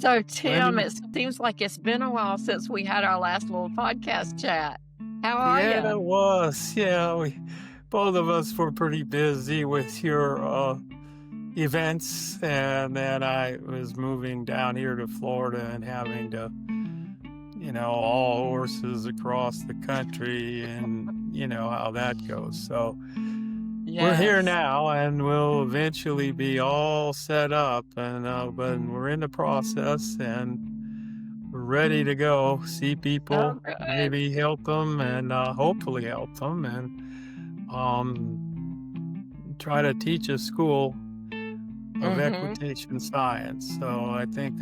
So, When Tim, it seems like it's been a while since we had our last little podcast chat. How are Yeah, you? it was. Yeah, we both of us were pretty busy with your events, and then I was moving down here to Florida and having to, all horses across the country, and you know how that goes. So we're here Yes. now, and we'll eventually be all set up, and but we're in the process, and we're ready to go see Oh, people, good. maybe help them, and hopefully help them, and um, try to teach a school of Mm-hmm. equitation science. So I think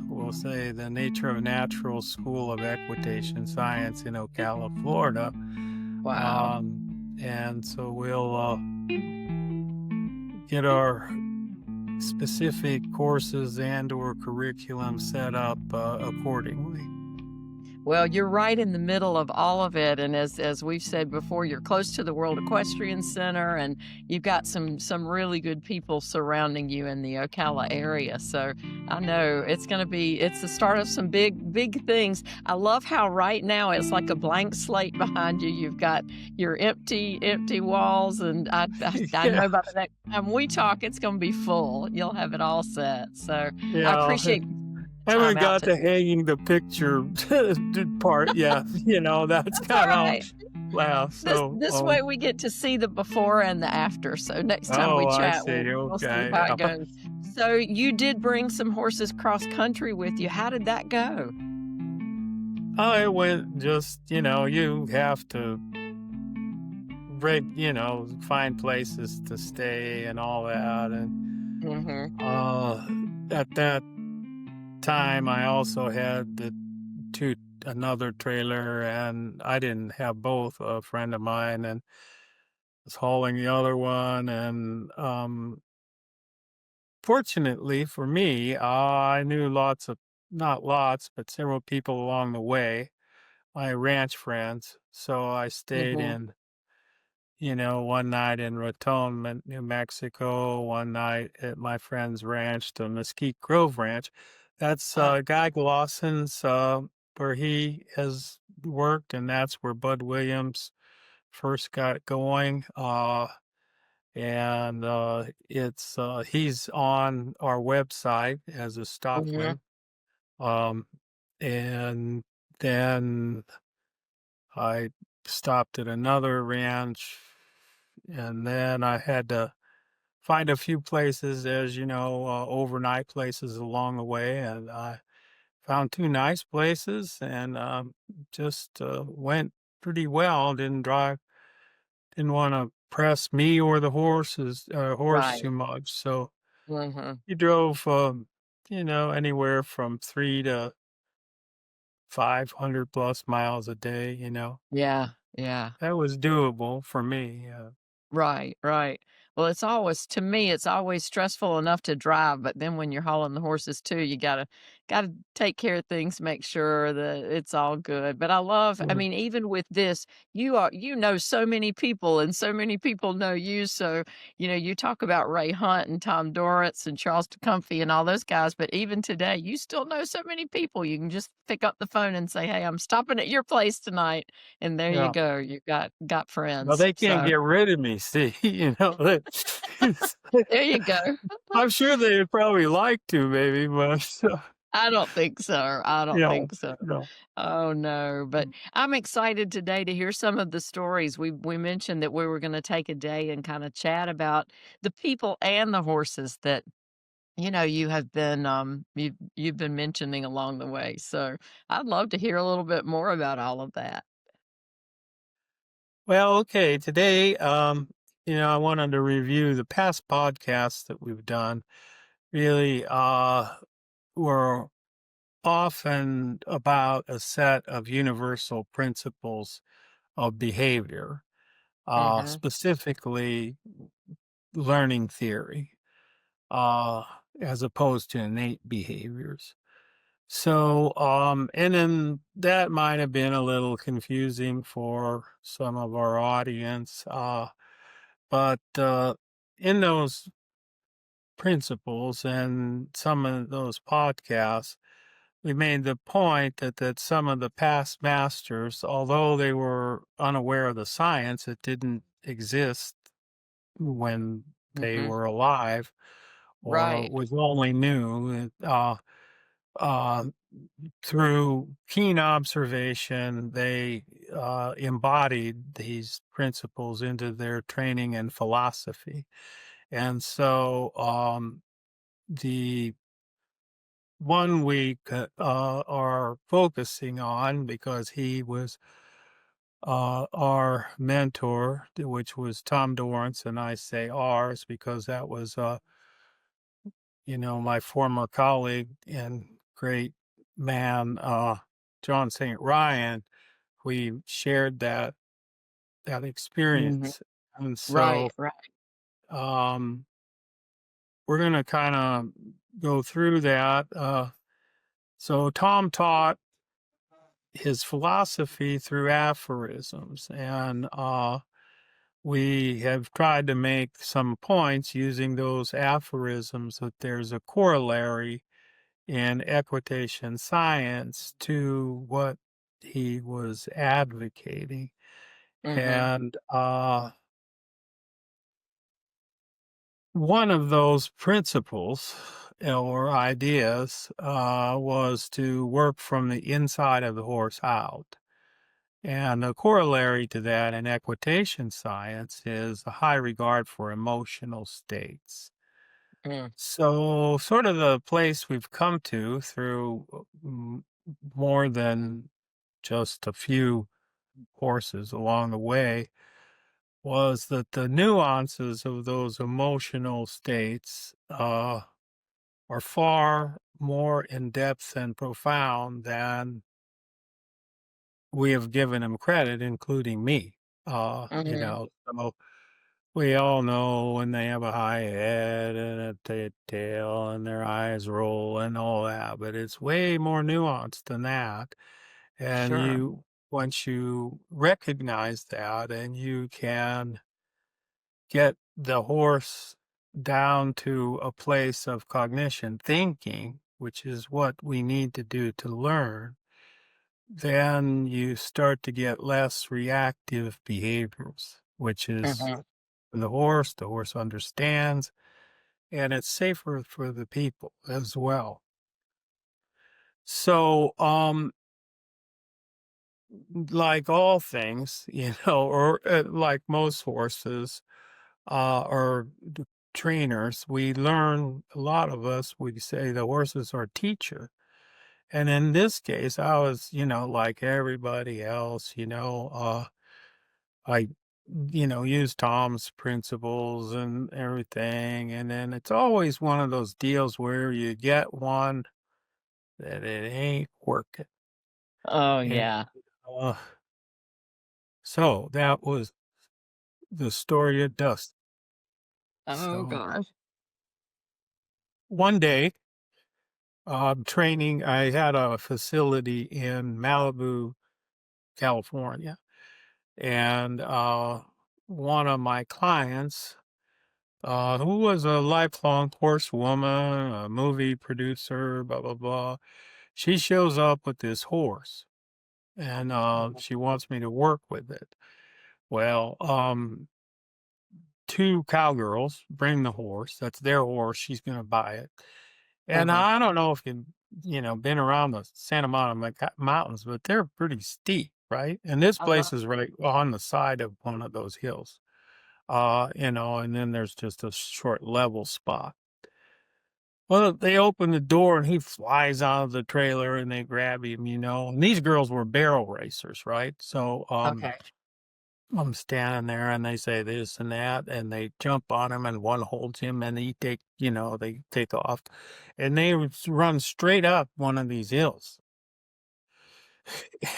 we'll say the Nature of Natural School of Equitation Science in Ocala, Florida. Wow. And so we'll get our specific courses and or curriculum set up accordingly. Well, you're right in the middle of all of it, and as we've said before, you're close to the World Equestrian Center, and you've got some really good people surrounding you in the Ocala area. So I know it's the start of some big things. I love how right now it's like a blank slate behind you. You've got your empty walls, and I Yeah, know by the next time we talk, it's going to be full. You'll have it all set. So I yeah. appreciate time Haven't out got to. the hanging the picture part yet. That's That's all kind of right. laugh. So, This way we get to see the before and the after, so next time we oh, I chat, see. we'll see Okay, how yeah. it goes. So you did bring some horses cross country with you. How did that go? I went just, you have to find places to stay and all that. And Mhm. uh, at that time, I also had another trailer, and I didn't have both. A friend of mine and was hauling the other one, and fortunately for me, I knew not lots, but several people along the way, my ranch friends. So I stayed Mhm. in, one night in Raton, New Mexico, one night at my friend's ranch, the Mesquite Grove Ranch. That's Uh, Guy Glossen's, where he has worked, and that's where Bud Williams first got going. And it's he's on our website as a mhm. stockman. Um, and then I stopped at another ranch, and then I had to find a few places, as you know, overnight places along the way, and I found two nice places, and just went pretty well. Didn't want to press me or the horse Right. too much, so Mhm. he drove, anywhere from 3 to 500 plus miles a day. Yeah, yeah. That was doable for me. Right, right. Well, it's always to me, it's always stressful enough to drive, but then when you're hauling the horses too, you gotta take care of things, make sure that it's all good. But I Mhm. mean, even with this, you know so many people and so many people know you. So, you talk about Ray Hunt and Tom Dorrance and Charles Tecumseh and all those guys, but even today, you still know so many people. You can just pick up the phone and say, "Hey, I'm stopping at your place tonight." And there you Yeah. go. You've got Well, friends. they can't So get rid of me, see, there you go. I'm sure they'd probably like to maybe, but, I don't think so. I don't yeah, think so. no. Oh, no, but I'm excited today to hear some of the stories. We mentioned that we were gonna take a day and kinda chat about the people and the horses that, you have been, you've been mentioning along the way. So I'd love to hear a little bit more about all of that. Well, okay, today, I wanted to review the past podcasts that we've done. Really, were often about a set of universal principles of behavior, Mhm. specifically learning theory, uh, as opposed to innate behaviors. So, and then that might have been a little confusing for some of our audience, but in those principles, and some of those podcasts, we made the point that some of the past masters, although they were unaware of the science, it didn't exist when they Mhm. were alive or Right. was only new. Uh, Through keen observation, they embodied these principles into their training and philosophy. And so the one we are focusing on, because he was our mentor, which was Tom Dorrance, and I say ours because that was, my former colleague and great man, John St. Ryan. We shared that Mhm. experience, and Right, so right. um, we're going to kind of go through that. So Tom taught his philosophy through aphorisms, and we have tried to make some points using those aphorisms that there's a corollary in equitation science to what he was advocating. Mhm. And one of those principles or ideas was to work from the inside of the horse out. And a corollary to that in equitation science is a high regard for emotional states. Mm. So, sort of the place we've come to through more than just a few horses along the way was that the nuances of those emotional states are far more in depth and profound than we have given them credit, including me. Mhm. So we all know when they have a high head and a tail and their eyes roll and all that, but it's way more nuanced than that. And Sure. once you recognize that and you can get the horse down to a place of cognition, thinking, which is what we need to do to learn, then you start to get less reactive behaviors, which is Mhm. the horse understands, and it's safer for the people as well. So, like all things, or like most horses, or trainers, we learn, a lot of us, we say the horse is our teacher. And in this case, I was, like everybody else, I, use Tom's principles and everything. And then it's always one of those deals where you get one that it ain't working. Oh, And yeah. uh, so that was the story of Dust. Oh So gosh. one day, training, I had a facility in Malibu, California. And one of my clients, who was a lifelong horsewoman, a movie producer, blah, blah, blah, she shows up with this horse and Mhm. she wants me to work with it. Well, two cowgirls bring the horse. That's their horse. She's going to buy it. And Mhm. I don't know if you've, been around the Santa Monica Mountains, but they're pretty steep, right? And this Uh-huh. place is right on the side of one of those hills. And then there's just a short level spot. Well, they open the door and he flies out of the trailer and they grab him, And these girls were barrel racers, right? So Okay. I'm standing there and they say this and that and they jump on him and one holds him and they take off and they run straight up one of these hills.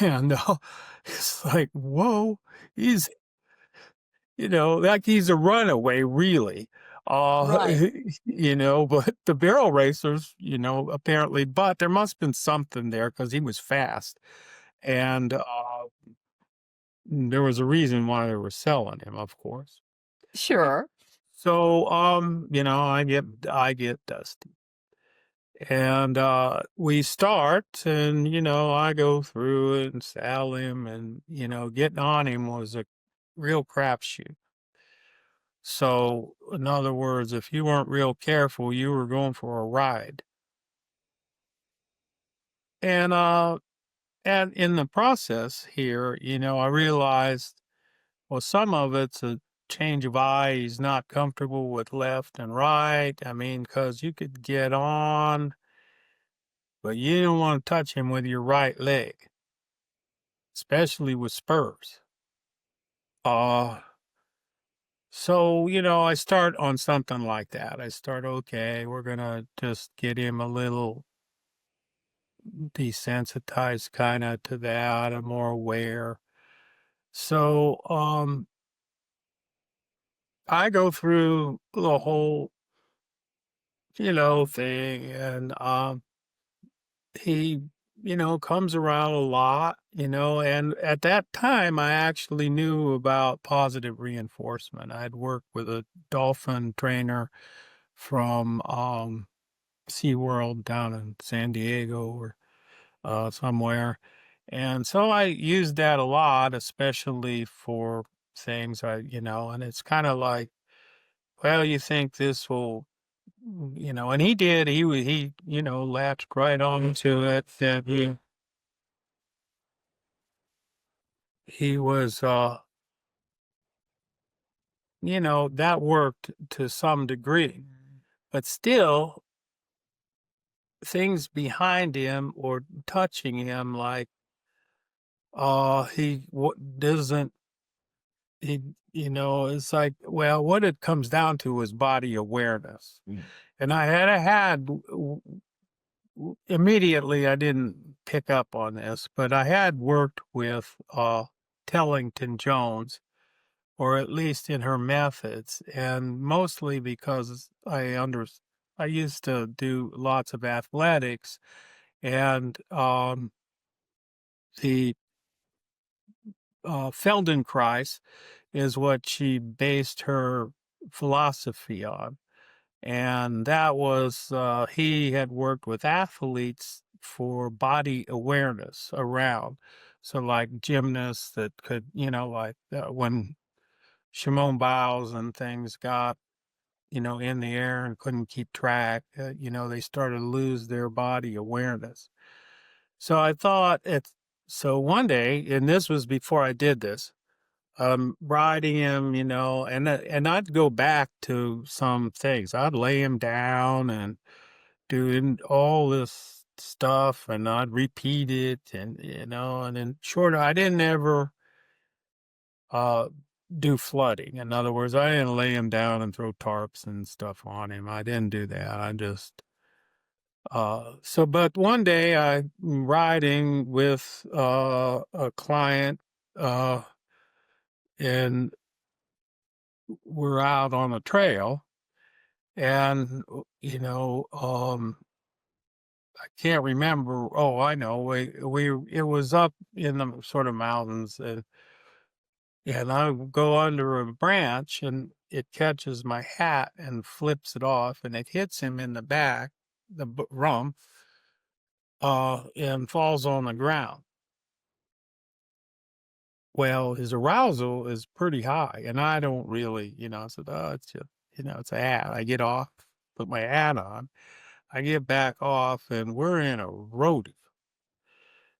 And it's like, whoa, he's like he's a runaway, really. Uh, Right. but the barrel racers, apparently, but there must have been something there because he was fast. And there was a reason why they were selling him, of course. Sure. So, I get dusty. And we start, and I go through it and saddle him, and getting on him was a real crapshoot. So, in other words, if you weren't real careful, you were going for a ride. And in the process here, I realized, well, some of it's a change of eye. He's not comfortable with left and right. I mean, because you could get on, but you don't want to touch him with your right leg, especially with spurs. Uh, so, I start on something like that. I start, okay, we're gonna just get him a little desensitized kind of to that, and more aware. So, I go through the whole, thing, and he, comes around a lot, and at that time I actually knew about positive reinforcement. I'd worked with a dolphin trainer from SeaWorld down in San Diego or somewhere. And so I used that a lot, especially for things and it's kind of like, well, you think this will, and he did, latched right onto it, that he was, that worked to some degree, but still things behind him or touching him, like, doesn't, he, it's like, well, what it comes down to is body awareness. And immediately, I didn't pick up on this, but I had worked with Tellington Jones, or at least in her methods, and mostly because I used to do lots of athletics, and the Feldenkrais is what she based her philosophy on. And that was, he had worked with athletes for body awareness around. So, like gymnasts that could, like when Shimon Biles and things got, in the air and couldn't keep track, they started to lose their body awareness. So I thought so one day, and this was before I did this, riding him, and I'd go back to some things. I'd lay him down and doing all this stuff, and I'd repeat it, and and then short. I didn't ever uh do flooding. In other words, I didn't lay him down and throw tarps and stuff on him. I didn't do that. I just but one day I'm riding with a client, uh and we're out on a trail, and I can't remember. Oh, I know. We it was up in the sort of mountains, and I go under a branch, and it catches my hat and flips it off, and it hits him in the back, the rump, and falls on the ground. Well, his arousal is pretty high, and I don't really, I said, oh, it's just, it's a hat. I get off, put my hat on, I get back off, and we're in a rodeo.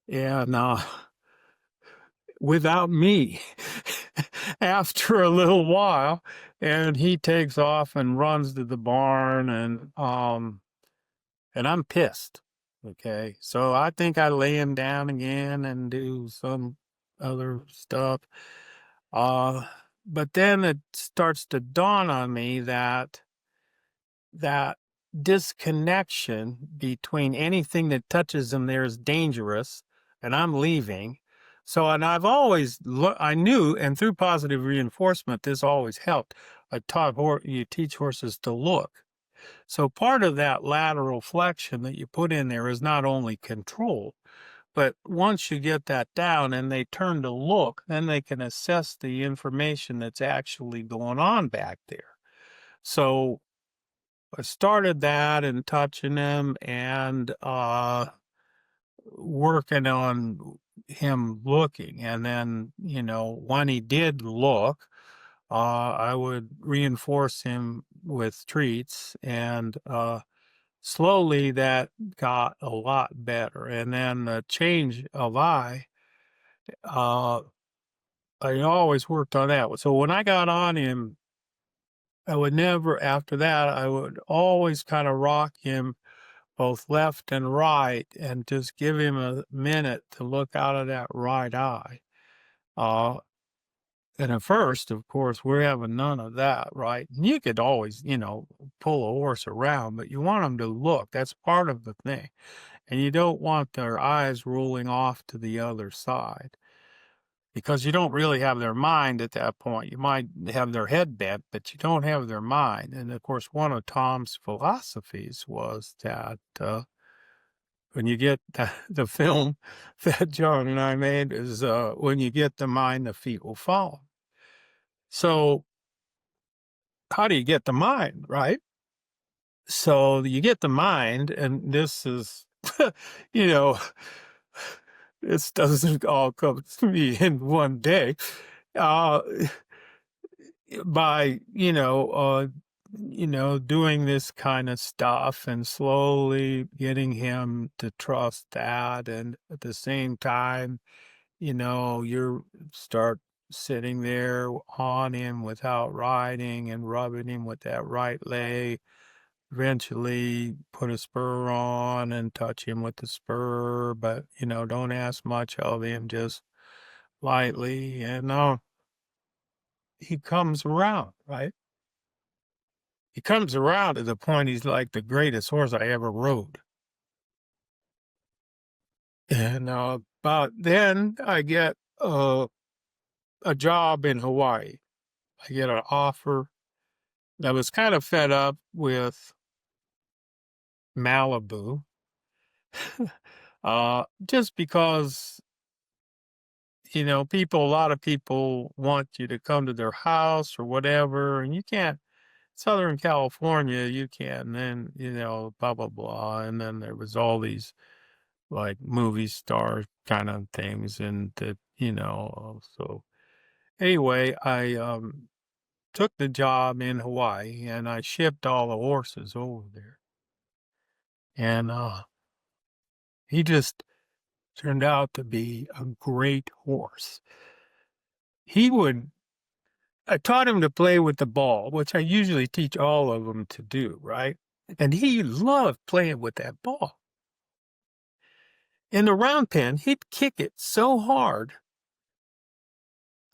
And without me, after a little while, and he takes off and runs to the barn, and I'm pissed. Okay, so I think I lay him down again and do some other stuff. Uh, but then it starts to dawn on me that disconnection between anything that touches him there is dangerous, and I'm leaving. So, and I've always I knew, and through positive reinforcement, this always helped. You teach horses to look. So part of that lateral flexion that you put in there is not only control, but once you get that down and they turn to look, then they can assess the information that's actually going on back there. So I started that and touching him and working on him looking. And then, when he did look, I would reinforce him with treats, and slowly that got a lot better. And then the change of eye, uh, I always worked on that. So when I got on him, I would never, after that, I would always kind of rock him both left and right and just give him a minute to look out of that right eye. Uh, and at first, of course, we're having none of that, right? And you could always, pull a horse around, but you want them to look. That's part of the thing. And you don't want their eyes rolling off to the other side because you don't really have their mind at that point. You might have their head bent, but you don't have their mind. And of course, one of Tom's philosophies was that when you get the film that John and I made is when you get the mind, the feet will follow. So how do you get the mind, right? So you get the mind, and this is, you know, this doesn't all come to me in one day. Uh, by doing this kind of stuff and slowly getting him to trust that, and at the same time, you start sitting there on him without riding and rubbing him with that right leg. Eventually put a spur on and touch him with the spur, but don't ask much of him, just lightly, and he comes around, right? He comes around to the point he's like the greatest horse I ever rode. And about then I get a job in Hawaii. I get an offer. I was kind of fed up with Malibu, just because, a lot of people want you to come to their house or whatever, and you can't. Southern California, you can, then, blah, blah, blah. And then there was all these like movie star kind of things. And that, so anyway, I took the job in Hawaii and I shipped all the horses over there. And he just turned out to be a great horse. I taught him to play with the ball, which I usually teach all of them to do, right? And he loved playing with that ball. In the round pen, he'd kick it so hard,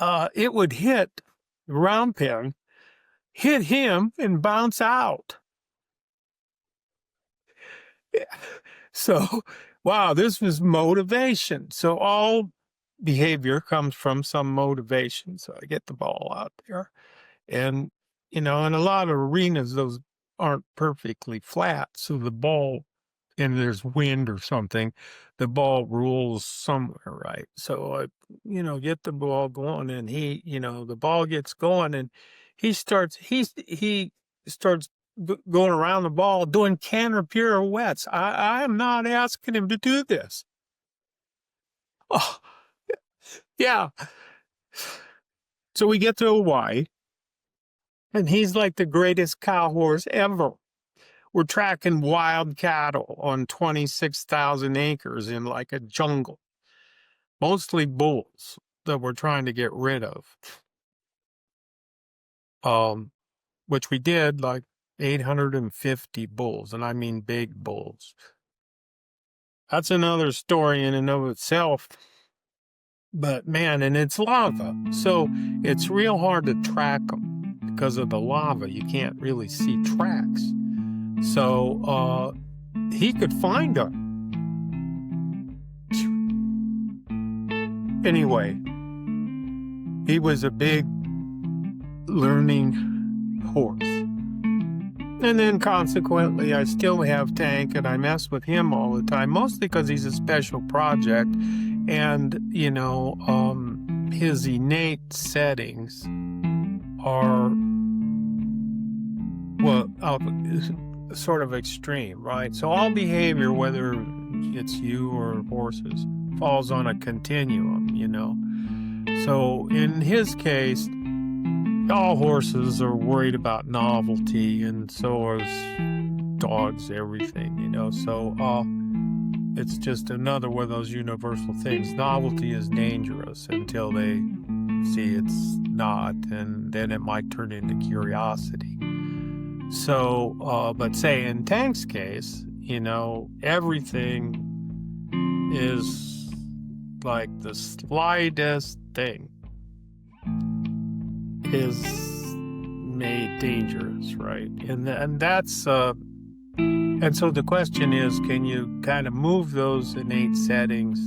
it would hit the round pen, hit him, and bounce out. So, wow, this was motivation. So all behavior comes from some motivation. So I get the ball out there. And, in a lot of arenas, those aren't perfectly flat. So the ball, and there's wind or something, the ball rolls somewhere, right? So I, get the ball going, and he, the ball gets going, and he starts going around the ball doing canter pirouettes. I am not asking him to do this. Oh, yeah. So we get to Hawaii, and he's like the greatest cow horse ever. We're tracking wild cattle on 26,000 acres in like a jungle, mostly bulls that we're trying to get rid of. Which we did, like 850 bulls, and I mean big bulls. That's another story in and of itself. But man, and it's lava, so it's real hard to track them because of the lava. You can't really see tracks. So he could find them. Anyway, he was a big learning horse. And then consequently, I still have Tank, and I mess with him all the time, mostly because he's a special project. And, his innate settings are well, sort of extreme, right? So all behavior, whether it's you or horses, falls on a continuum, you know. So in his case, all horses are worried about novelty, and so is dogs, everything, you know. So it's just another one of those universal things. Novelty is dangerous until they see it's not, and then it might turn into curiosity. So, but say in Tank's case, you know, everything is like the slightest thing is made dangerous, right? And that's and so the question is, can you kind of move those innate settings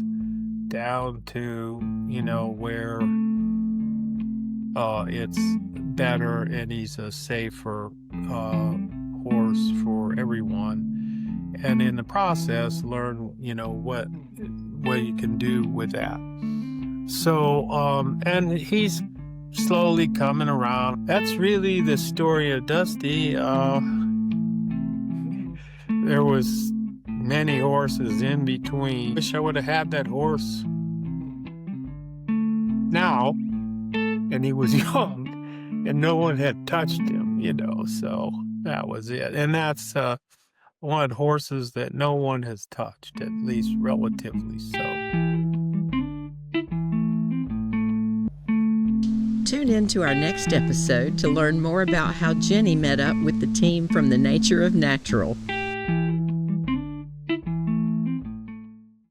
down to, you know, where it's better and he's a safer horse for everyone, and in the process learn, you know, what you can do with that. So and he's slowly coming around. That's really the story of Dusty. There was many horses in between. Wish I would have had that horse now, and he was young and no one had touched him, you know. So that was it. And that's one horses that no one has touched, at least relatively so. Tune in to our next episode to learn more about how Jenny met up with the team from the Nature of Natural.